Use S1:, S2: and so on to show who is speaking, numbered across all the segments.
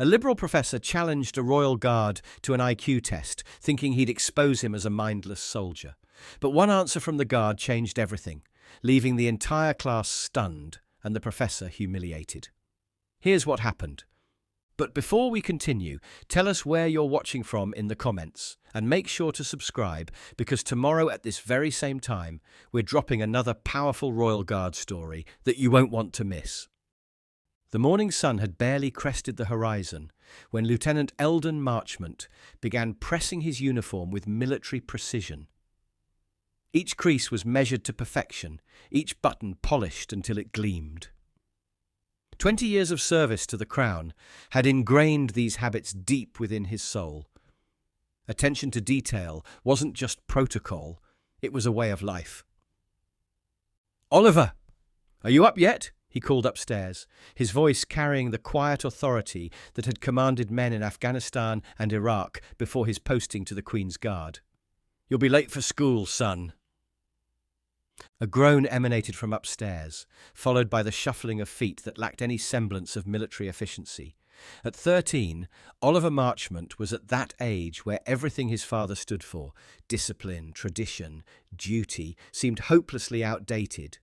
S1: A Liberal professor challenged a royal guard to an IQ test, thinking he'd expose him as a mindless soldier. But one answer from the guard changed everything, leaving the entire class stunned and the professor humiliated. Here's what happened. But before we continue, tell us where you're watching from in the comments, and make sure to subscribe, because tomorrow at this very same time, we're dropping another powerful Royal Guard story that you won't want to miss. The morning sun had barely crested the horizon when Lieutenant Eldon Marchmont began pressing his uniform with military precision. Each crease was measured to perfection, each button polished until it gleamed. 20 years of service to the Crown had ingrained these habits deep within his soul. Attention to detail wasn't just protocol, it was a way of life. "Oliver, are you up yet?" he called upstairs, his voice carrying the quiet authority that had commanded men in Afghanistan and Iraq before his posting to the Queen's Guard. "You'll be late for school, son." A groan emanated from upstairs, followed by the shuffling of feet that lacked any semblance of military efficiency. At 13, Oliver Marchmont was at that age where everything his father stood for, discipline, tradition, duty, seemed hopelessly outdated.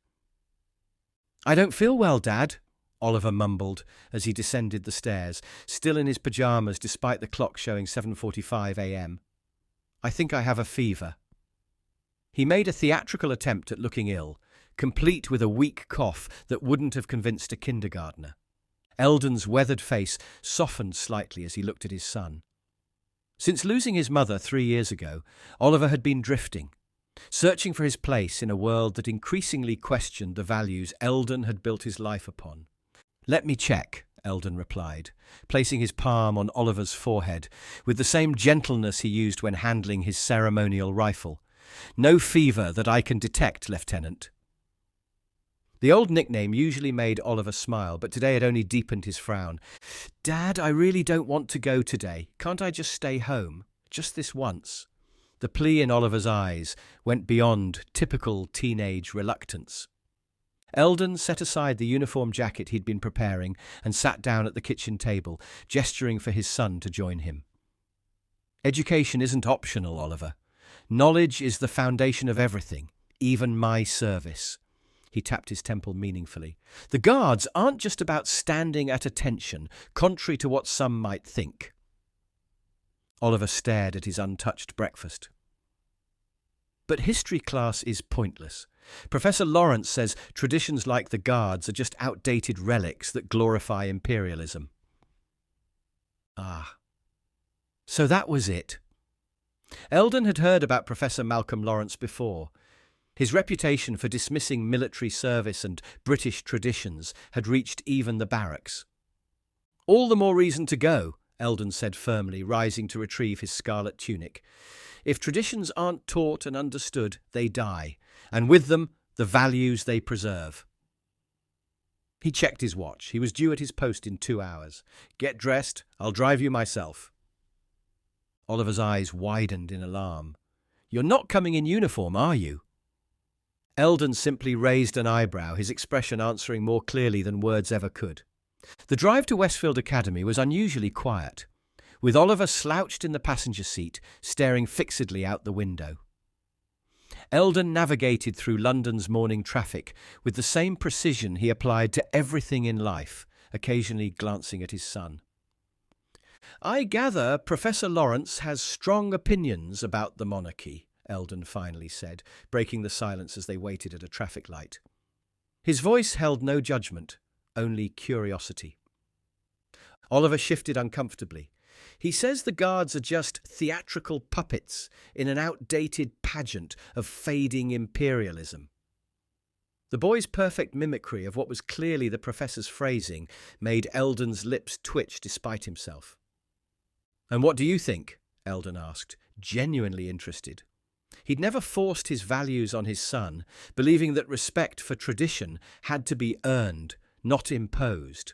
S1: "I don't feel well, Dad," Oliver mumbled as he descended the stairs, still in his pyjamas despite the clock showing 7:45 a.m. "I think I have a fever." He made a theatrical attempt at looking ill, complete with a weak cough that wouldn't have convinced a kindergartner. Eldon's weathered face softened slightly as he looked at his son. Since losing his mother 3 years ago, Oliver had been drifting, searching for his place in a world that increasingly questioned the values Eldon had built his life upon. "Let me check," Eldon replied, placing his palm on Oliver's forehead with the same gentleness he used when handling his ceremonial rifle. "No fever that I can detect, Lieutenant." The old nickname usually made Oliver smile, but today it only deepened his frown. "Dad, I really don't want to go today. Can't I just stay home? Just this once?" The plea in Oliver's eyes went beyond typical teenage reluctance. Eldon set aside the uniform jacket he'd been preparing and sat down at the kitchen table, gesturing for his son to join him. "Education isn't optional, Oliver. Knowledge is the foundation of everything, even my service." He tapped his temple meaningfully. "The guards aren't just about standing at attention, contrary to what some might think." Oliver stared at his untouched breakfast. "But history class is pointless. Professor Lawrence says traditions like the guards are just outdated relics that glorify imperialism." Ah. So that was it. Eldon had heard about Professor Malcolm Lawrence before. His reputation for dismissing military service and British traditions had reached even the barracks. "All the more reason to go," Eldon said firmly, rising to retrieve his scarlet tunic. "If traditions aren't taught and understood, they die, and with them, the values they preserve." He checked his watch. He was due at his post in 2 hours. "Get dressed. I'll drive you myself." Oliver's eyes widened in alarm. "You're not coming in uniform, are you?" Eldon simply raised an eyebrow, his expression answering more clearly than words ever could. The drive to Westfield Academy was unusually quiet, with Oliver slouched in the passenger seat, staring fixedly out the window. Eldon navigated through London's morning traffic with the same precision he applied to everything in life, occasionally glancing at his son. "I gather Professor Lawrence has strong opinions about the monarchy," Eldon finally said, breaking the silence as they waited at a traffic light. His voice held no judgment, only curiosity. Oliver shifted uncomfortably. "He says the guards are just theatrical puppets in an outdated pageant of fading imperialism." The boy's perfect mimicry of what was clearly the professor's phrasing made Eldon's lips twitch despite himself. "And what do you think?" Eldon asked, genuinely interested. He'd never forced his values on his son, believing that respect for tradition had to be earned, not imposed.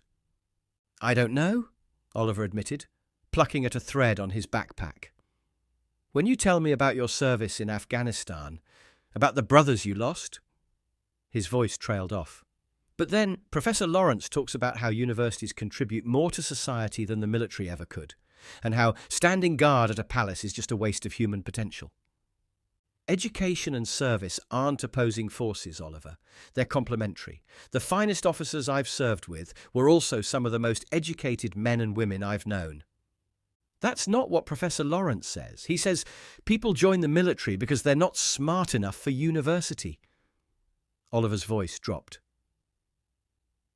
S1: "I don't know," Oliver admitted, plucking at a thread on his backpack. "When you tell me about your service in Afghanistan, about the brothers you lost..." His voice trailed off. But then Professor Lawrence talks about how universities contribute more to society than the military ever could, and how standing guard at a palace is just a waste of human potential. Education and service aren't opposing forces, Oliver. They're complementary. The finest officers I've served with were also some of the most educated men and women I've known. That's not what Professor Lawrence says. He says people join the military because they're not smart enough for university. Oliver's voice dropped.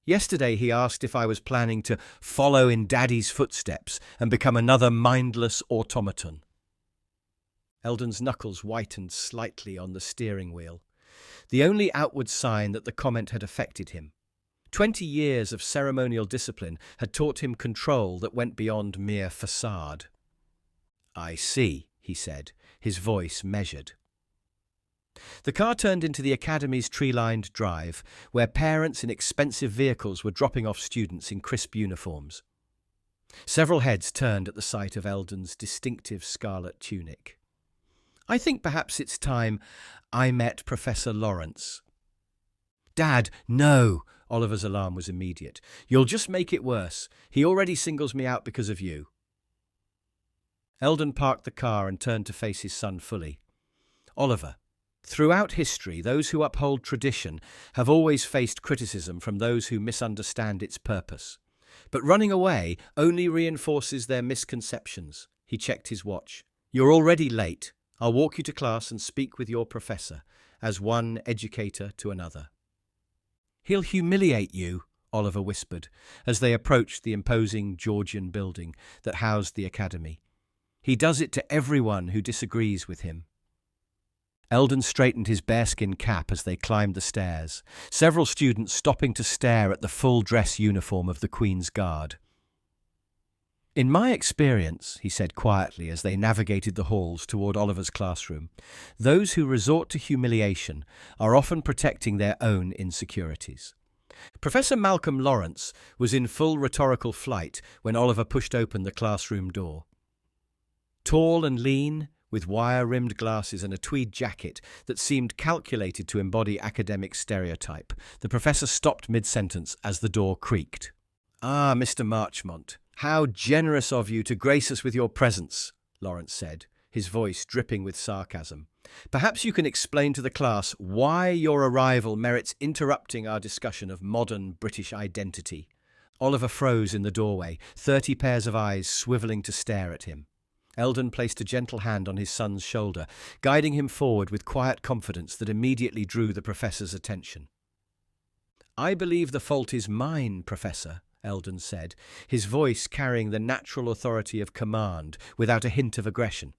S1: Yesterday he asked if I was planning to follow in Daddy's footsteps and become another mindless automaton. Eldon's knuckles whitened slightly on the steering wheel, the only outward sign that the comment had affected him. 20 years of ceremonial discipline had taught him control that went beyond mere facade. "I see," he said, his voice measured. The car turned into the academy's tree-lined drive, where parents in expensive vehicles were dropping off students in crisp uniforms. Several heads turned at the sight of Eldon's distinctive scarlet tunic. "I think perhaps it's time I met Professor Lawrence." "Dad, no!" Oliver's alarm was immediate. "You'll just make it worse. He already singles me out because of you." Eldon parked the car and turned to face his son fully. "Oliver, throughout history, those who uphold tradition have always faced criticism from those who misunderstand its purpose. But running away only reinforces their misconceptions." He checked his watch. "You're already late. I'll walk you to class and speak with your professor, as one educator to another." "He'll humiliate you," Oliver whispered, as they approached the imposing Georgian building that housed the academy. "He does it to everyone who disagrees with him." Eldon straightened his bearskin cap as they climbed the stairs, several students stopping to stare at the full-dress uniform of the Queen's Guard. "In my experience," he said quietly as they navigated the halls toward Oliver's classroom, "those who resort to humiliation are often protecting their own insecurities." Professor Malcolm Lawrence was in full rhetorical flight when Oliver pushed open the classroom door. Tall and lean, with wire-rimmed glasses and a tweed jacket that seemed calculated to embody academic stereotype, the professor stopped mid-sentence as the door creaked. "Ah, Mr. Marchmont, how generous of you to grace us with your presence," Lawrence said, his voice dripping with sarcasm. "Perhaps you can explain to the class why your arrival merits interrupting our discussion of modern British identity." Oliver froze in the doorway, 30 pairs of eyes swivelling to stare at him. Eldon placed a gentle hand on his son's shoulder, guiding him forward with quiet confidence that immediately drew the professor's attention. "I believe the fault is mine, Professor," Eldon said, his voice carrying the natural authority of command without a hint of aggression.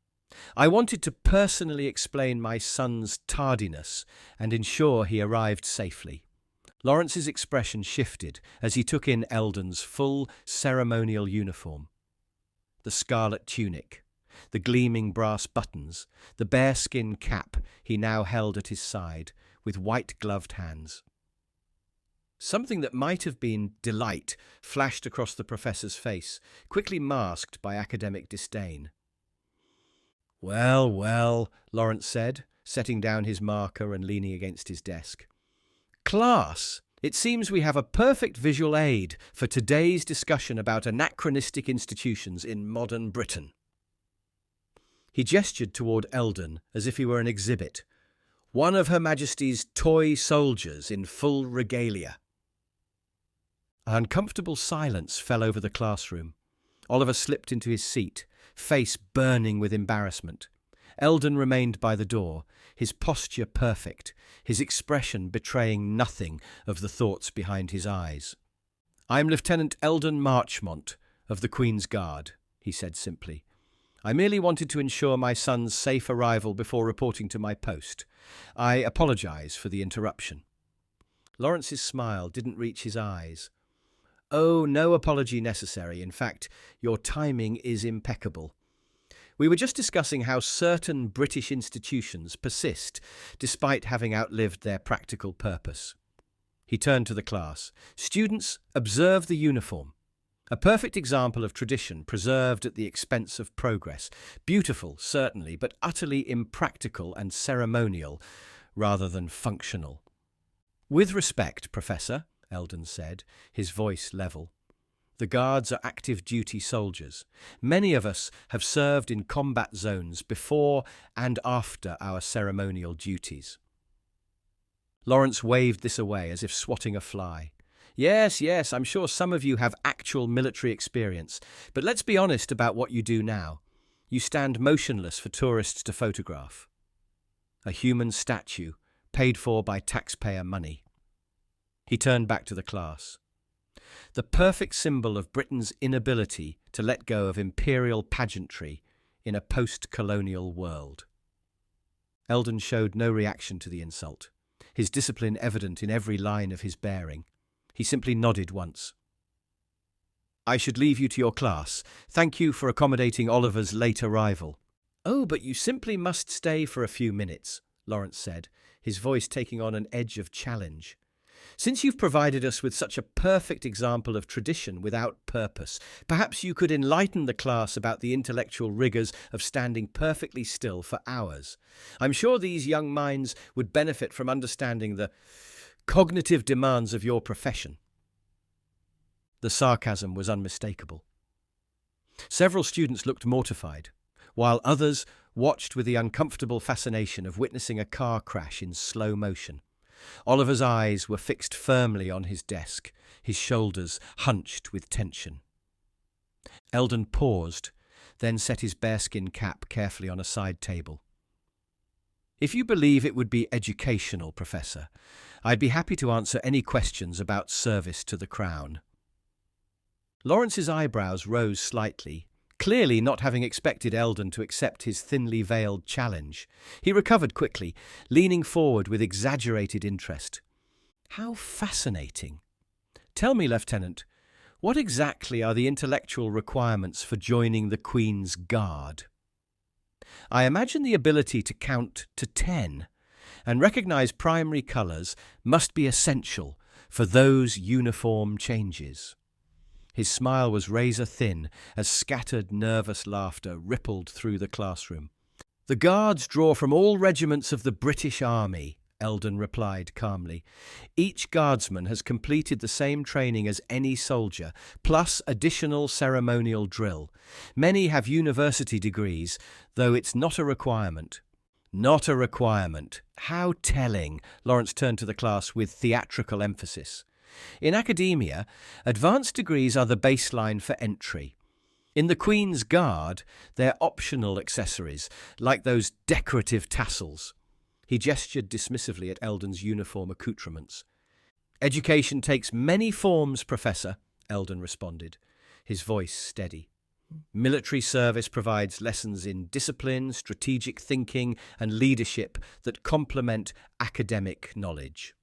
S1: "I wanted to personally explain my son's tardiness and ensure he arrived safely." Lawrence's expression shifted as he took in Eldon's full ceremonial uniform. The scarlet tunic, the gleaming brass buttons, the bearskin cap he now held at his side with white-gloved hands. Something that might have been delight flashed across the professor's face, quickly masked by academic disdain. "Well, well," Lawrence said, setting down his marker and leaning against his desk. "Class, it seems we have a perfect visual aid for today's discussion about anachronistic institutions in modern Britain." He gestured toward Eldon as if he were an exhibit, one of Her Majesty's toy soldiers in full regalia. An uncomfortable silence fell over the classroom. Oliver slipped into his seat, face burning with embarrassment. Eldon remained by the door, his posture perfect, his expression betraying nothing of the thoughts behind his eyes. "I'm Lieutenant Eldon Marchmont of the Queen's Guard," he said simply. "I merely wanted to ensure my son's safe arrival before reporting to my post. I apologise for the interruption." Lawrence's smile didn't reach his eyes. "Oh, no apology necessary. In fact, your timing is impeccable. We were just discussing how certain British institutions persist despite having outlived their practical purpose." He turned to the class. "Students, observe the uniform. A perfect example of tradition preserved at the expense of progress. Beautiful, certainly, but utterly impractical and ceremonial rather than functional." "With respect, Professor," Eldon said, his voice level. The guards are active duty soldiers. Many of us have served in combat zones before and after our ceremonial duties. Lawrence waved this away as if swatting a fly. Yes, I'm sure some of you have actual military experience, but let's be honest about what you do now. You stand motionless for tourists to photograph. A human statue, paid for by taxpayer money. He turned back to the class. The perfect symbol of Britain's inability to let go of imperial pageantry in a post-colonial world. Eldon showed no reaction to the insult, his discipline evident in every line of his bearing. He simply nodded once. I should leave you to your class. Thank you for accommodating Oliver's late arrival. Oh, but you simply must stay for a few minutes, Lawrence said, his voice taking on an edge of challenge. Since you've provided us with such a perfect example of tradition without purpose, perhaps you could enlighten the class about the intellectual rigours of standing perfectly still for hours. I'm sure these young minds would benefit from understanding the cognitive demands of your profession. The sarcasm was unmistakable. Several students looked mortified, while others watched with the uncomfortable fascination of witnessing a car crash in slow motion. Oliver's eyes were fixed firmly on his desk, his shoulders hunched with tension. Eldon paused, then set his bearskin cap carefully on a side table. If you believe it would be educational, Professor, I'd be happy to answer any questions about service to the Crown. Lawrence's eyebrows rose slightly, clearly not having expected Eldon to accept his thinly veiled challenge. He recovered quickly, leaning forward with exaggerated interest. How fascinating. Tell me, Lieutenant, what exactly are the intellectual requirements for joining the Queen's Guard? I imagine the ability to count to 10 and recognise primary colours must be essential for those uniform changes. His smile was razor-thin as scattered, nervous laughter rippled through the classroom. The Guards draw from all regiments of the British Army, Eldon replied calmly. Each Guardsman has completed the same training as any soldier, plus additional ceremonial drill. Many have university degrees, though it's not a requirement. Not a requirement. How telling, Lawrence turned to the class with theatrical emphasis. In academia, advanced degrees are the baseline for entry. In the Queen's Guard, they're optional accessories, like those decorative tassels. He gestured dismissively at Eldon's uniform accoutrements. Education takes many forms, Professor, Eldon responded, his voice steady. Military service provides lessons in discipline, strategic thinking, and leadership that complement academic knowledge.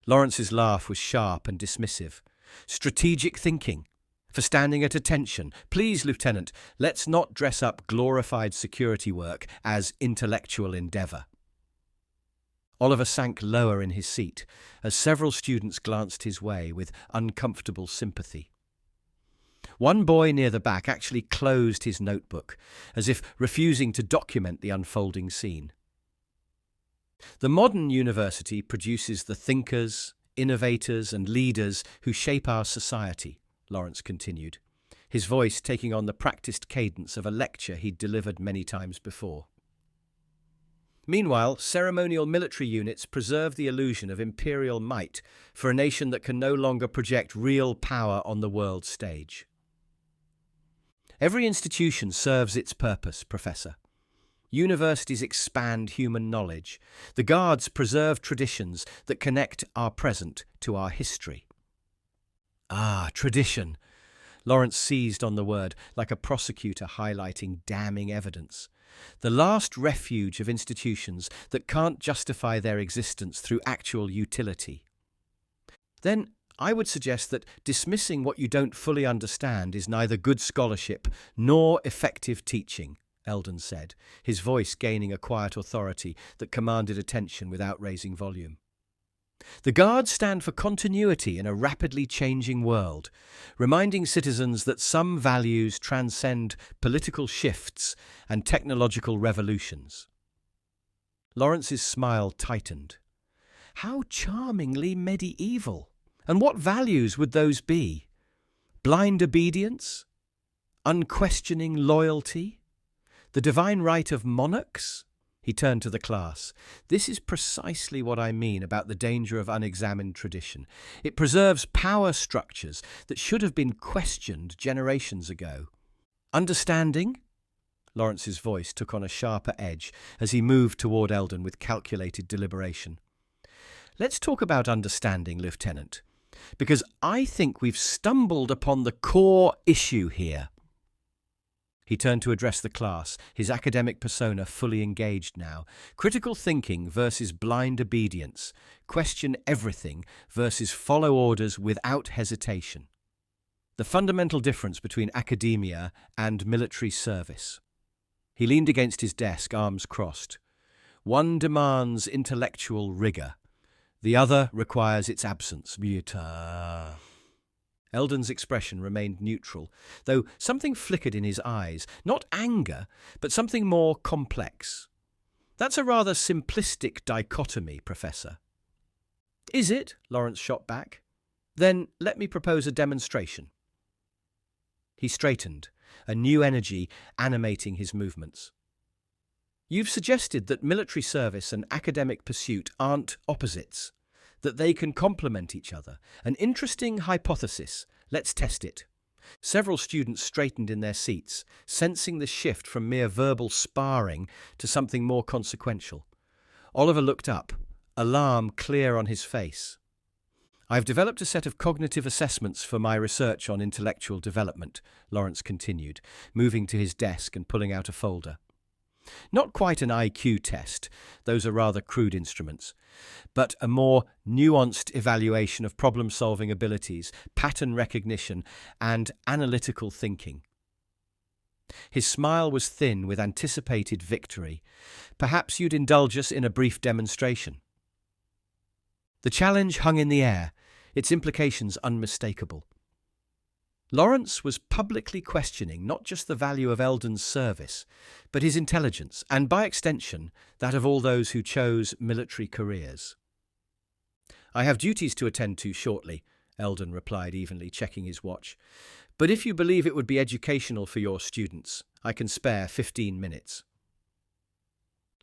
S1: Lawrence's laugh was sharp and dismissive. Strategic thinking. For standing at attention. Please, Lieutenant, let's not dress up glorified security work as intellectual endeavour. Oliver sank lower in his seat as several students glanced his way with uncomfortable sympathy. One boy near the back actually closed his notebook, as if refusing to document the unfolding scene. The modern university produces the thinkers, innovators, and leaders who shape our society, Lawrence continued, his voice taking on the practiced cadence of a lecture he'd delivered many times before. Meanwhile, ceremonial military units preserve the illusion of imperial might for a nation that can no longer project real power on the world stage. Every institution serves its purpose, Professor. Universities expand human knowledge. The Guards preserve traditions that connect our present to our history. Ah, tradition. Lawrence seized on the word like a prosecutor highlighting damning evidence. The last refuge of institutions that can't justify their existence through actual utility. Then I would suggest that dismissing what you don't fully understand is neither good scholarship nor effective teaching, Eldon said, his voice gaining a quiet authority that commanded attention without raising volume. The Guards stand for continuity in a rapidly changing world, reminding citizens that some values transcend political shifts and technological revolutions. Lawrence's smile tightened. How charmingly medieval. And what values would those be? Blind obedience? Unquestioning loyalty? The divine right of monarchs? He turned to the class. This is precisely what I mean about the danger of unexamined tradition. It preserves power structures that should have been questioned generations ago. Understanding? Lawrence's voice took on a sharper edge as he moved toward Eldon with calculated deliberation. Let's talk about understanding, Lieutenant, because I think we've stumbled upon the core issue here. He turned to address the class, his academic persona fully engaged now. Critical thinking versus blind obedience. Question everything versus follow orders without hesitation. The fundamental difference between academia and military service. He leaned against his desk, arms crossed. One demands intellectual rigor. The other requires its absence. Eldon's expression remained neutral, though something flickered in his eyes. Not anger, but something more complex. That's a rather simplistic dichotomy, Professor. Is it? Lawrence shot back. Then let me propose a demonstration. He straightened, a new energy animating his movements. You've suggested that military service and academic pursuit aren't opposites, that they can complement each other. An interesting hypothesis. Let's test it. Several students straightened in their seats, sensing the shift from mere verbal sparring to something more consequential. Oliver looked up, alarm clear on his face. I've developed a set of cognitive assessments for my research on intellectual development, Lawrence continued, moving to his desk and pulling out a folder. Not quite an IQ test, those are rather crude instruments, but a more nuanced evaluation of problem-solving abilities, pattern recognition, and analytical thinking. His smile was thin with anticipated victory. Perhaps you'd indulge us in a brief demonstration. The challenge hung in the air, its implications unmistakable. Lawrence was publicly questioning not just the value of Eldon's service, but his intelligence, and by extension, that of all those who chose military careers. I have duties to attend to shortly, Eldon replied evenly, checking his watch. But if you believe it would be educational for your students, I can spare 15 minutes.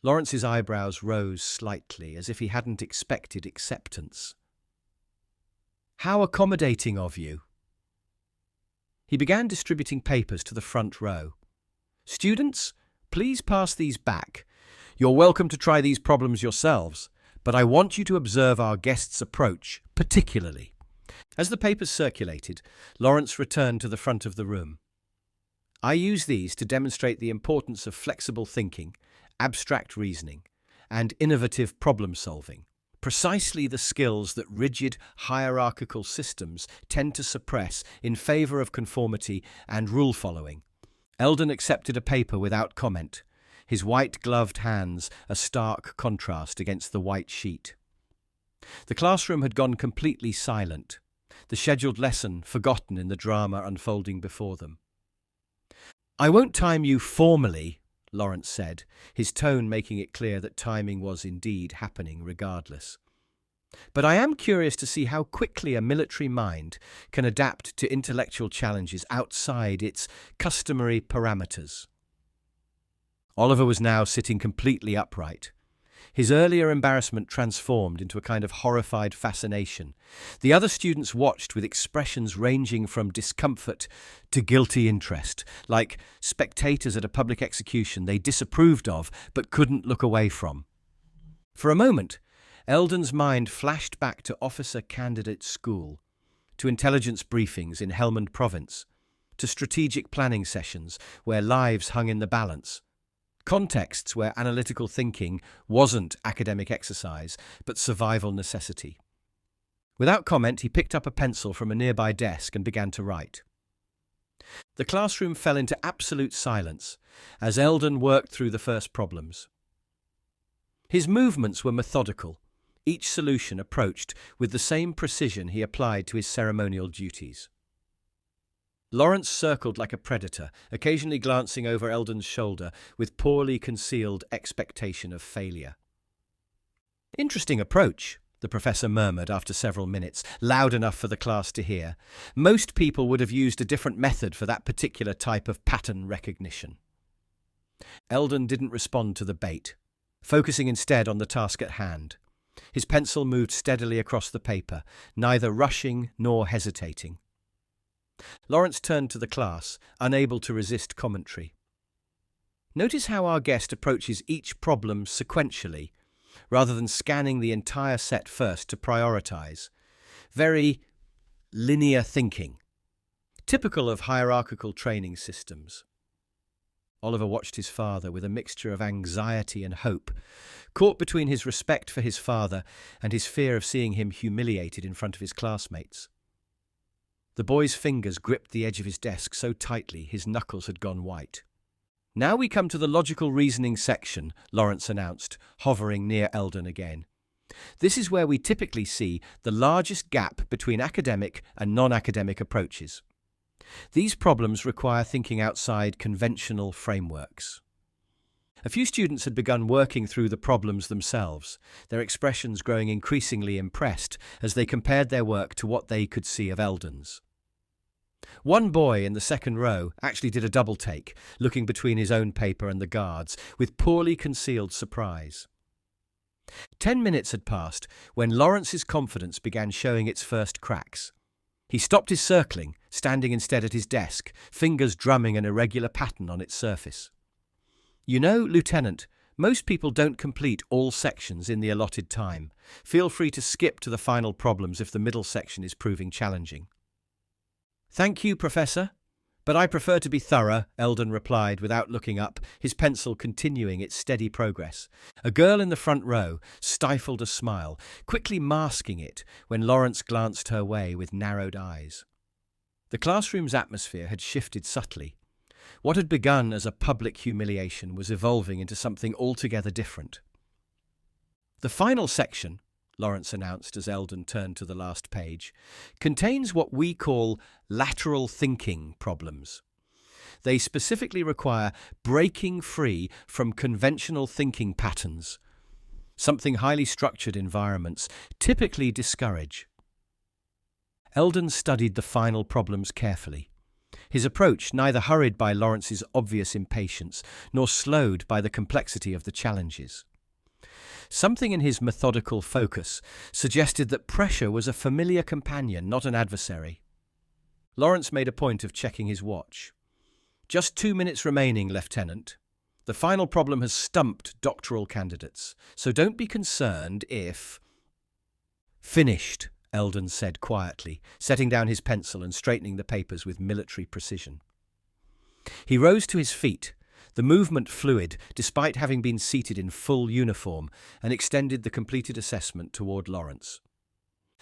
S1: Lawrence's eyebrows rose slightly, as if he hadn't expected acceptance. How accommodating of you. He began distributing papers to the front row. Students, please pass these back. You're welcome to try these problems yourselves, but I want you to observe our guest's approach, particularly. As the papers circulated, Lawrence returned to the front of the room. I use these to demonstrate the importance of flexible thinking, abstract reasoning, and innovative problem-solving. Precisely the skills that rigid, hierarchical systems tend to suppress in favor of conformity and rule-following. Eldon accepted a paper without comment, his white-gloved hands a stark contrast against the white sheet. The classroom had gone completely silent, the scheduled lesson forgotten in the drama unfolding before them. I won't time you formally, Lawrence said, his tone making it clear that timing was indeed happening regardless. But I am curious to see how quickly a military mind can adapt to intellectual challenges outside its customary parameters. Oliver was now sitting completely upright. His earlier embarrassment transformed into a kind of horrified fascination. The other students watched with expressions ranging from discomfort to guilty interest, like spectators at a public execution they disapproved of but couldn't look away from. For a moment, Eldon's mind flashed back to officer candidate school, to intelligence briefings in Helmand Province, to strategic planning sessions where lives hung in the balance. Contexts where analytical thinking wasn't academic exercise, but survival necessity. Without comment, he picked up a pencil from a nearby desk and began to write. The classroom fell into absolute silence as Eldon worked through the first problems. His movements were methodical, each solution approached with the same precision he applied to his ceremonial duties. Lawrence circled like a predator, occasionally glancing over Eldon's shoulder with poorly concealed expectation of failure. Interesting approach, the professor murmured after several minutes, loud enough for the class to hear. Most people would have used a different method for that particular type of pattern recognition. Eldon didn't respond to the bait, focusing instead on the task at hand. His pencil moved steadily across the paper, neither rushing nor hesitating. Lawrence turned to the class, unable to resist commentary. Notice how our guest approaches each problem sequentially, rather than scanning the entire set first to prioritize. Very linear thinking, typical of hierarchical training systems. Oliver watched his father with a mixture of anxiety and hope, caught between his respect for his father and his fear of seeing him humiliated in front of his classmates. The boy's fingers gripped the edge of his desk so tightly his knuckles had gone white. "Now we come to the logical reasoning section," Lawrence announced, hovering near Eldon again. "This is where we typically see the largest gap between academic and non-academic approaches. These problems require thinking outside conventional frameworks." A few students had begun working through the problems themselves, their expressions growing increasingly impressed as they compared their work to what they could see of Eldon's. One boy in the second row actually did a double take, looking between his own paper and the guard's, with poorly concealed surprise. 10 minutes had passed when Lawrence's confidence began showing its first cracks. He stopped his circling, standing instead at his desk, fingers drumming an irregular pattern on its surface. "You know, Lieutenant, most people don't complete all sections in the allotted time. Feel free to skip to the final problems if the middle section is proving challenging." "Thank you, Professor, but I prefer to be thorough," Eldon replied without looking up, his pencil continuing its steady progress. A girl in the front row stifled a smile, quickly masking it when Lawrence glanced her way with narrowed eyes. The classroom's atmosphere had shifted subtly. What had begun as a public humiliation was evolving into something altogether different. "The final section," Lawrence announced as Eldon turned to the last page, "contains what we call lateral thinking problems. They specifically require breaking free from conventional thinking patterns, something highly structured environments typically discourage." Eldon studied the final problems carefully, his approach neither hurried by Lawrence's obvious impatience nor slowed by the complexity of the challenges. Something in his methodical focus suggested that pressure was a familiar companion, not an adversary. Lawrence made a point of checking his watch. "Just 2 minutes remaining, Lieutenant. The final problem has stumped doctoral candidates, so don't be concerned if—" "Finished," Eldon said quietly, setting down his pencil and straightening the papers with military precision. He rose to his feet, the movement fluid despite having been seated in full uniform, and extended the completed assessment toward Lawrence.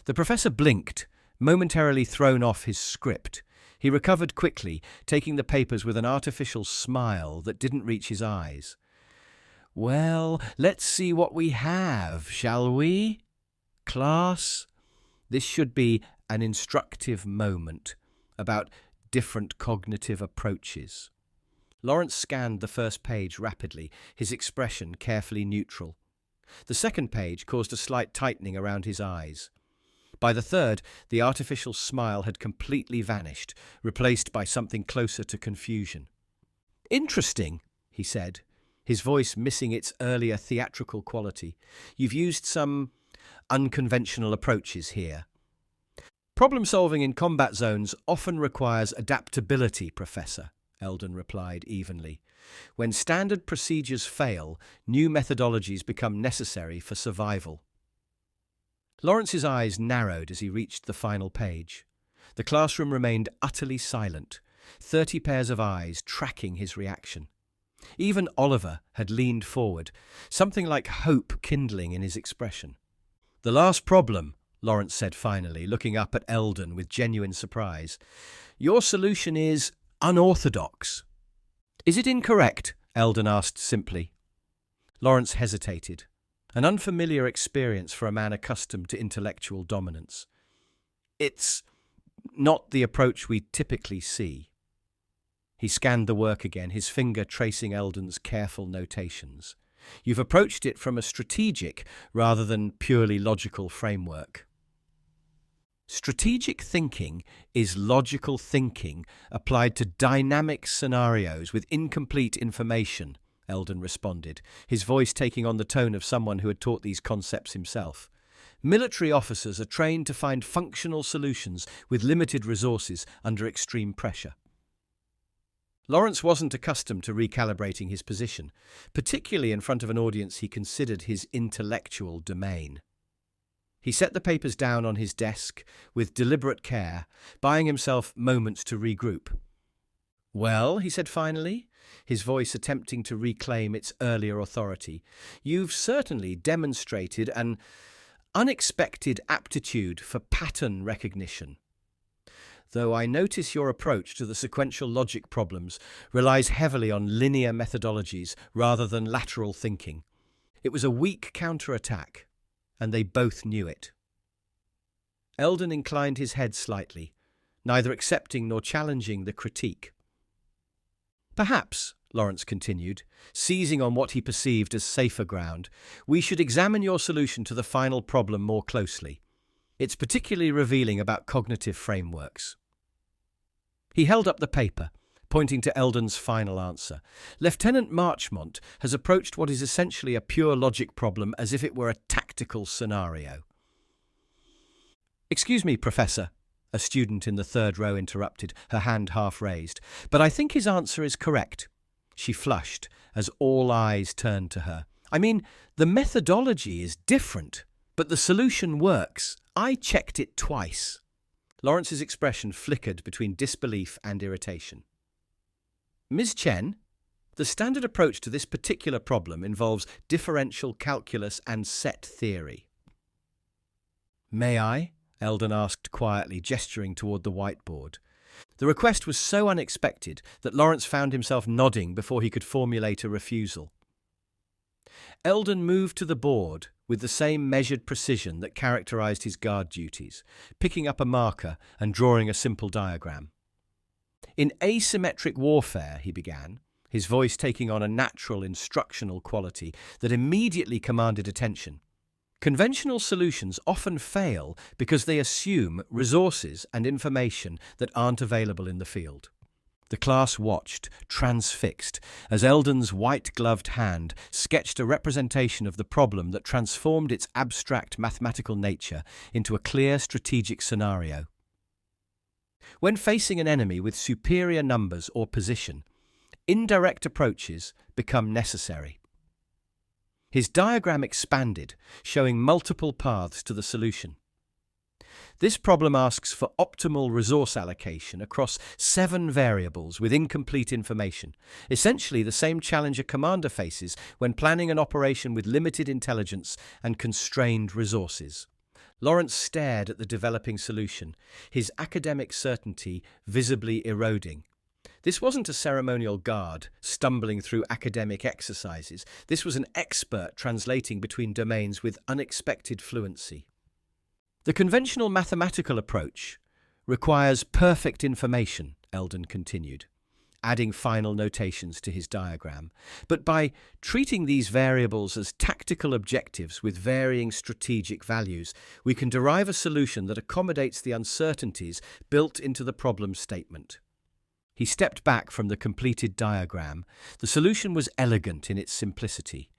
S1: The professor blinked, momentarily thrown off his script. He recovered quickly, taking the papers with an artificial smile that didn't reach his eyes. "Well, let's see what we have, shall we? Class, this should be an instructive moment about different cognitive approaches." Lawrence scanned the first page rapidly, his expression carefully neutral. The second page caused a slight tightening around his eyes. By the third, the artificial smile had completely vanished, replaced by something closer to confusion. "Interesting," he said, his voice missing its earlier theatrical quality. "You've used some unconventional approaches here." "Problem-solving in combat zones often requires adaptability, Professor," Eldon replied evenly. "When standard procedures fail, new methodologies become necessary for survival." Lawrence's eyes narrowed as he reached the final page. The classroom remained utterly silent, 30 pairs of eyes tracking his reaction. Even Oliver had leaned forward, something like hope kindling in his expression. "The last problem," Lawrence said finally, looking up at Eldon with genuine surprise. "Your solution is unorthodox." "Is it incorrect?" Eldon asked simply. Lawrence hesitated, an unfamiliar experience for a man accustomed to intellectual dominance. "It's not the approach we typically see." He scanned the work again, his finger tracing Eldon's careful notations. You've approached it from a strategic rather than purely logical framework. Strategic thinking is logical thinking applied to dynamic scenarios with incomplete information, Eldon responded, his voice taking on the tone of someone who had taught these concepts himself. Military officers are trained to find functional solutions with limited resources under extreme pressure. Lawrence wasn't accustomed to recalibrating his position, particularly in front of an audience he considered his intellectual domain. He set the papers down on his desk with deliberate care, buying himself moments to regroup. "Well," he said finally, his voice attempting to reclaim its earlier authority, "you've certainly demonstrated an unexpected aptitude for pattern recognition. Though I notice your approach to the sequential logic problems relies heavily on linear methodologies rather than lateral thinking. It was a weak counterattack, and they both knew it." Eldon inclined his head slightly, neither accepting nor challenging the critique. "Perhaps," Lawrence continued, seizing on what he perceived as safer ground, "we should examine your solution to the final problem more closely. It's particularly revealing about cognitive frameworks." He held up the paper, pointing to Eldon's final answer. "Lieutenant Marchmont has approached what is essentially a pure logic problem as if it were a tactical scenario." "Excuse me, Professor," a student in the third row interrupted, her hand half raised, "but I think his answer is correct." She flushed as all eyes turned to her. "I mean, the methodology is different, but the solution works. I checked it twice." Lawrence's expression flickered between disbelief and irritation. "Ms. Chen, the standard approach to this particular problem involves differential calculus and set theory." "May I?" Eldon asked quietly, gesturing toward the whiteboard. The request was so unexpected that Lawrence found himself nodding before he could formulate a refusal. Eldon moved to the board with the same measured precision that characterized his guard duties, picking up a marker and drawing a simple diagram. "In asymmetric warfare," he began, his voice taking on a natural instructional quality that immediately commanded attention, "conventional solutions often fail because they assume resources and information that aren't available in the field." The class watched, transfixed, as Eldon's white-gloved hand sketched a representation of the problem that transformed its abstract mathematical nature into a clear strategic scenario. When facing an enemy with superior numbers or position, indirect approaches become necessary. His diagram expanded, showing multiple paths to the solution. This problem asks for optimal resource allocation across 7 variables with incomplete information, essentially the same challenge a commander faces when planning an operation with limited intelligence and constrained resources. Lawrence stared at the developing solution, his academic certainty visibly eroding. This wasn't a ceremonial guard stumbling through academic exercises. This was an expert translating between domains with unexpected fluency. "The conventional mathematical approach requires perfect information," Eldon continued, adding final notations to his diagram. "But by treating these variables as tactical objectives with varying strategic values, we can derive a solution that accommodates the uncertainties built into the problem statement." He stepped back from the completed diagram. The solution was elegant in its simplicity,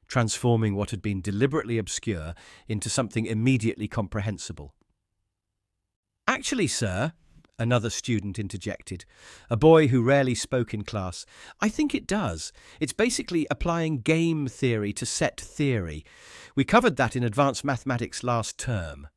S1: transforming what had been deliberately obscure into something immediately comprehensible. "Actually, sir," another student interjected, a boy who rarely spoke in class, "I think it does. It's basically applying game theory to set theory. We covered that in advanced mathematics last term."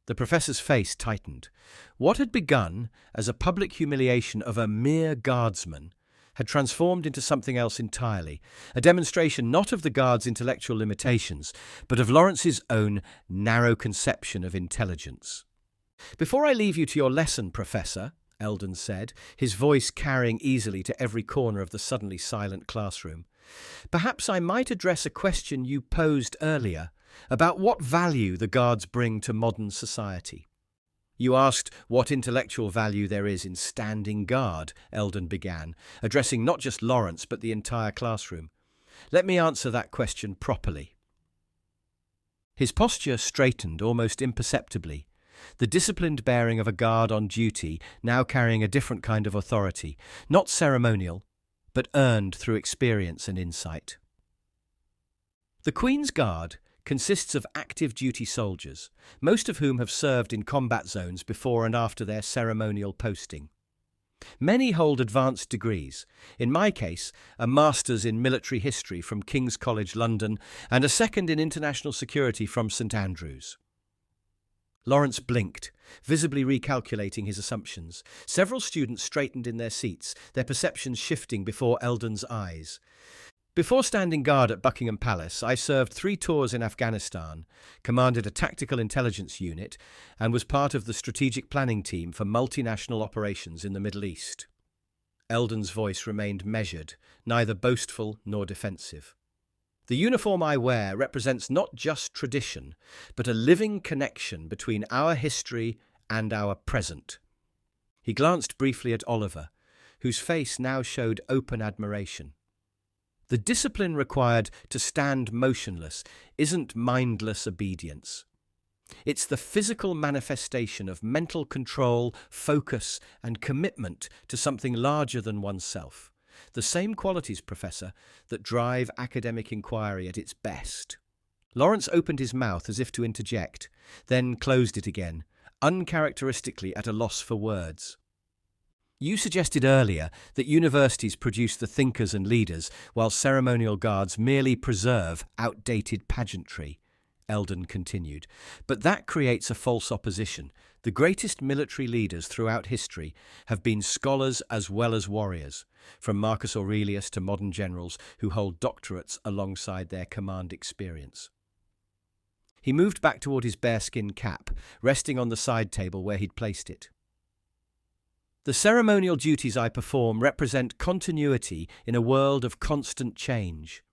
S1: The professor's face tightened. What had begun as a public humiliation of a mere guardsman had transformed into something else entirely, a demonstration not of the guard's intellectual limitations, but of Lawrence's own narrow conception of intelligence. "Before I leave you to your lesson, Professor," Eldon said, his voice carrying easily to every corner of the suddenly silent classroom, "perhaps I might address a question you posed earlier about what value the guards bring to modern society." "You asked what intellectual value there is in standing guard," Eldon began, addressing not just Lawrence but the entire classroom. Let me answer that question properly. His posture straightened almost imperceptibly, the disciplined bearing of a guard on duty now carrying a different kind of authority, not ceremonial, but earned through experience and insight. The Queen's Guard consists of active duty soldiers, most of whom have served in combat zones before and after their ceremonial posting. Many hold advanced degrees, in my case a master's in military history from King's College London and a second in international security from St Andrews. Lawrence blinked, visibly recalculating his assumptions. Several students straightened in their seats, their perceptions shifting before Eldon's eyes. Before standing guard at Buckingham Palace, I served 3 tours in Afghanistan, commanded a tactical intelligence unit, and was part of the strategic planning team for multinational operations in the Middle East. Eldon's voice remained measured, neither boastful nor defensive. The uniform I wear represents not just tradition, but a living connection between our history and our present. He glanced briefly at Oliver, whose face now showed open admiration. The discipline required to stand motionless isn't mindless obedience. It's the physical manifestation of mental control, focus, and commitment to something larger than oneself. The same qualities, Professor, that drive academic inquiry at its best. Lawrence opened his mouth as if to interject, then closed it again, uncharacteristically at a loss for words. You suggested earlier that universities produce the thinkers and leaders, while ceremonial guards merely preserve outdated pageantry, Eldon continued. But that creates a false opposition. The greatest military leaders throughout history have been scholars as well as warriors, from Marcus Aurelius to modern generals who hold doctorates alongside their command experience. He moved back toward his bearskin cap, resting on the side table where he'd placed it. The ceremonial duties I perform represent continuity in a world of constant change.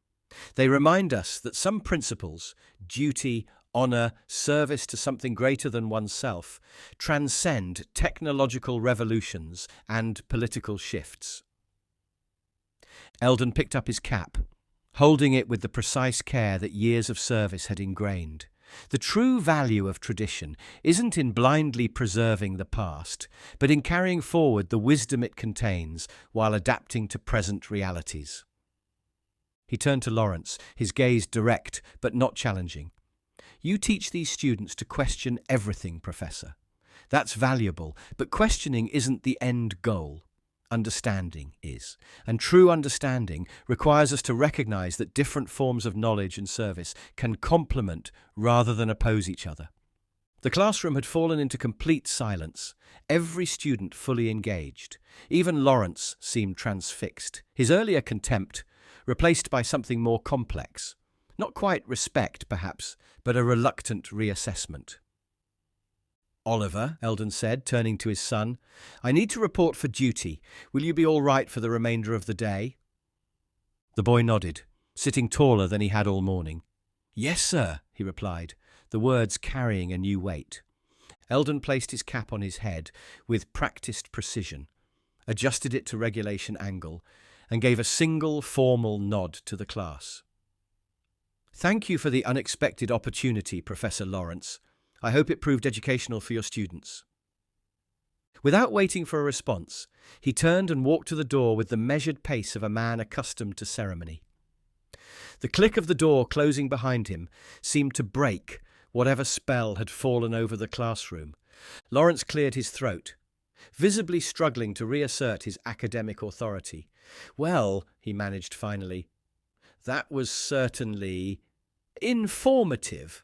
S1: They remind us that some principles, duty, honour, service to something greater than oneself, transcend technological revolutions and political shifts. Eldon picked up his cap, holding it with the precise care that years of service had ingrained. The true value of tradition isn't in blindly preserving the past, but in carrying forward the wisdom it contains while adapting to present realities. He turned to Lawrence, his gaze direct but not challenging. You teach these students to question everything, Professor. That's valuable, but questioning isn't the end goal. Understanding is. And true understanding requires us to recognize that different forms of knowledge and service can complement rather than oppose each other. The classroom had fallen into complete silence, every student fully engaged. Even Lawrence seemed transfixed, his earlier contempt replaced by something more complex. Not quite respect, perhaps, but a reluctant reassessment. Oliver, Eldon said, turning to his son, I need to report for duty. Will you be all right for the remainder of the day? The boy nodded, sitting taller than he had all morning. Yes, sir, he replied, the words carrying a new weight. Eldon placed his cap on his head with practiced precision, adjusted it to regulation angle, and gave a single formal nod to the class. Thank you for the unexpected opportunity, Professor Lawrence. I hope it proved educational for your students. Without waiting for a response, he turned and walked to the door with the measured pace of a man accustomed to ceremony. The click of the door closing behind him seemed to break whatever spell had fallen over the classroom. Lawrence cleared his throat, visibly struggling to reassert his academic authority. Well, he managed finally, that was certainly informative.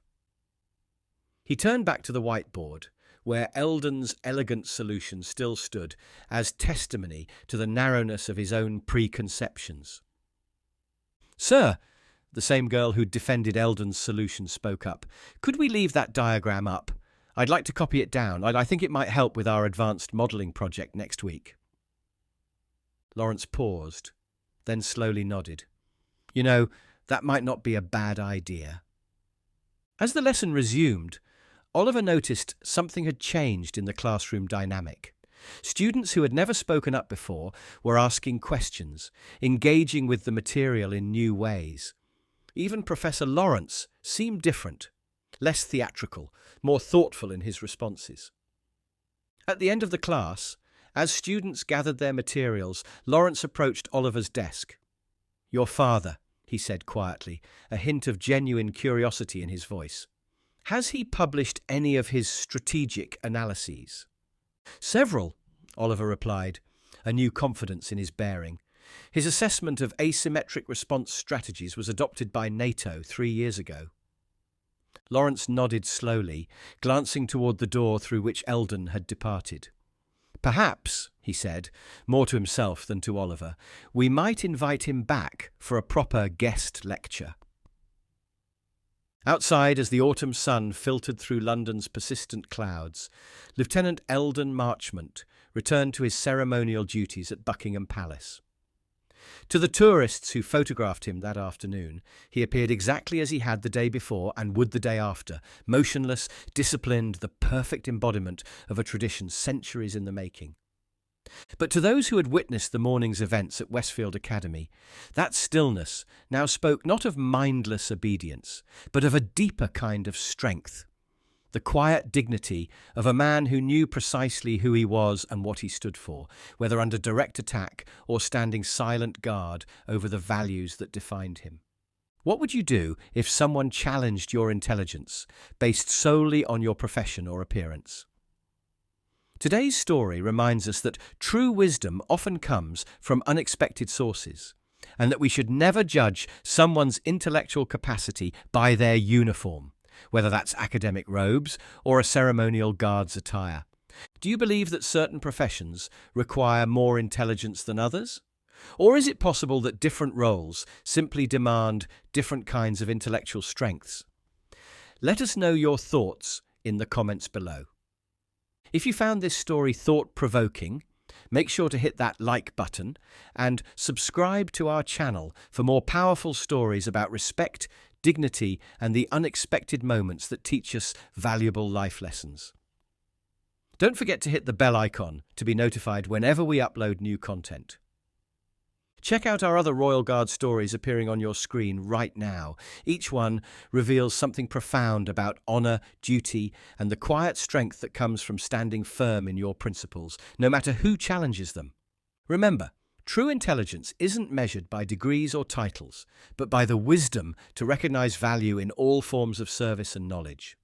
S1: He turned back to the whiteboard, where Eldon's elegant solution still stood as testimony to the narrowness of his own preconceptions. Sir, the same girl who'd defended Eldon's solution spoke up, could we leave that diagram up? I'd like to copy it down. I think it might help with our advanced modelling project next week. Lawrence paused, then slowly nodded. You know, that might not be a bad idea. As the lesson resumed, Oliver noticed something had changed in the classroom dynamic. Students who had never spoken up before were asking questions, engaging with the material in new ways. Even Professor Lawrence seemed different, less theatrical, more thoughtful in his responses. At the end of the class, as students gathered their materials, Lawrence approached Oliver's desk. "Your father," he said quietly, a hint of genuine curiosity in his voice. "Has he published any of his strategic analyses?" "Several," Oliver replied, a new confidence in his bearing. "His assessment of asymmetric response strategies was adopted by NATO 3 years ago." Lawrence nodded slowly, glancing toward the door through which Eldon had departed. "Perhaps," he said, more to himself than to Oliver, "we might invite him back for a proper guest lecture." Outside, as the autumn sun filtered through London's persistent clouds, Lieutenant Eldon Marchmont returned to his ceremonial duties at Buckingham Palace. To the tourists who photographed him that afternoon, he appeared exactly as he had the day before and would the day after, motionless, disciplined, the perfect embodiment of a tradition centuries in the making. But to those who had witnessed the morning's events at Westfield Academy, that stillness now spoke not of mindless obedience, but of a deeper kind of strength, the quiet dignity of a man who knew precisely who he was and what he stood for, whether under direct attack or standing silent guard over the values that defined him. What would you do if someone challenged your intelligence based solely on your profession or appearance? Today's story reminds us that true wisdom often comes from unexpected sources, and that we should never judge someone's intellectual capacity by their uniform, whether that's academic robes or a ceremonial guard's attire. Do you believe that certain professions require more intelligence than others? Or is it possible that different roles simply demand different kinds of intellectual strengths? Let us know your thoughts in the comments below. If you found this story thought-provoking, make sure to hit that like button and subscribe to our channel for more powerful stories about respect, dignity, and the unexpected moments that teach us valuable life lessons. Don't forget to hit the bell icon to be notified whenever we upload new content. Check out our other Royal Guard stories appearing on your screen right now. Each one reveals something profound about honour, duty, and the quiet strength that comes from standing firm in your principles, no matter who challenges them. Remember, true intelligence isn't measured by degrees or titles, but by the wisdom to recognise value in all forms of service and knowledge.